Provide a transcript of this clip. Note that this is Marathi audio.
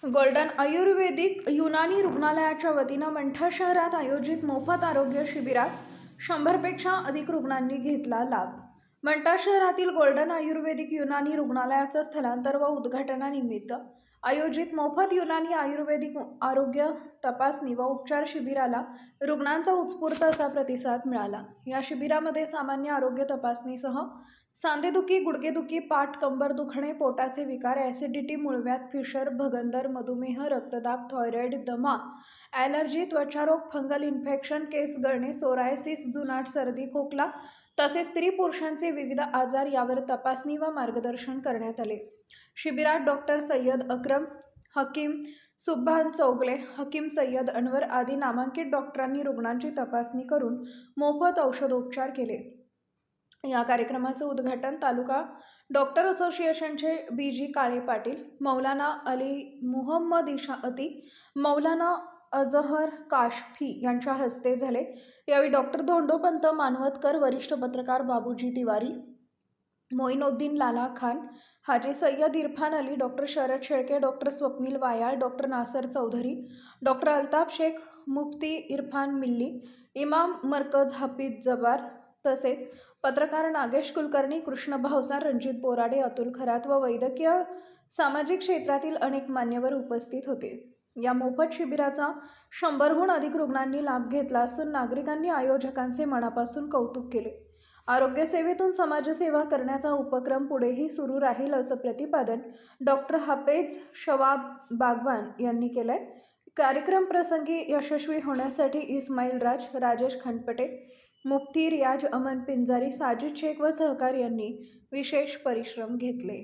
गोल्डन आयुर्वेदिक युनानी रुग्णालयाच्या वतीनं मंठा शहरात आयोजित मोफत आरोग्य शिबिरात 100पेक्षा अधिक रुग्णांनी घेतला लाभ। मंठा शहरातील गोल्डन आयुर्वेदिक युनानी रुग्णालयाचं स्थलांतर व उद्घाटनानिमित्त आयोजित मोफत युनानी आयुर्वेदिक आरोग्य तपासणी व उपचार शिबिराला रुग्णांचा उत्स्फूर्त असा प्रतिसाद मिळाला। या शिबिरामध्ये सामान्य आरोग्य तपासणीसह सांधेदुखी, गुडघेदुखी, पाठ, कंबर दुखणे, पोटाचे विकार, ॲसिडिटी, मूळव्याध, फिशर, भगंदर, मधुमेह, रक्तदाब, थायरॉईड, दमा, ॲलर्जी, त्वचारोग, फंगल इन्फेक्शन, केस गळणे, सोरायसिस, जुनाट, सर्दी, खोकला तसेच स्त्री पुरुषांचे विविध आजार यावर तपासणी व मार्गदर्शन करण्यात आले। शिबिरात डॉक्टर सय्यद अक्रम, हकीम सुभान चौगले, हकीम सय्यद अनवर आदी नामांकित डॉक्टरांनी रुग्णांची तपासणी करून मोफत औषधोपचार केले। या कार्यक्रमाचे उद्घाटन तालुका डॉक्टर असोसिएशनचे बीजी काळे पाटील, मौलाना अली मुहम्मद इशाअती, मौलाना अजहर काशफी यांच्या हस्ते झाले। यावेळी डॉक्टर धोंडोपंत मानवतकर, वरिष्ठ पत्रकार Babuji Tiwari, Moinuddin Lala Khan, Haji Sayyed Irfan Ali, doctor Sharad Shelke, doctor Swapnil Wayal, doctor Nasar Chaudhari, doctor Altaf Shaikh, Mufti Irfan Milli, Imam मरकज हाफिज जब्बार तसेच पत्रकार नागेश कुलकर्णी, कृष्ण भावसार, रणजित बोराडे, अतुल खरात व वैद्यकीय सामाजिक क्षेत्रातील अनेक मान्यवर उपस्थित होते। या मोफत शिबिराचा 100हून अधिक रुग्णांनी लाभ घेतला असून नागरिकांनी आयोजकांचे मनापासून कौतुक केले। आरोग्य सेवेतून समाजसेवा करण्याचा उपक्रम पुढेही सुरू राहील असं प्रतिपादन डॉक्टर हाफेज शवाब बागवान यांनी केलंय। कार्यक्रम प्रसंगी यशस्वी होण्यासाठी इस्माईल राज, राजेश खंडपटे, मुफ्ती रियाज अमन पिंजारी, साजिद शेख व सहकार्यांनी विशेष परिश्रम घेतले।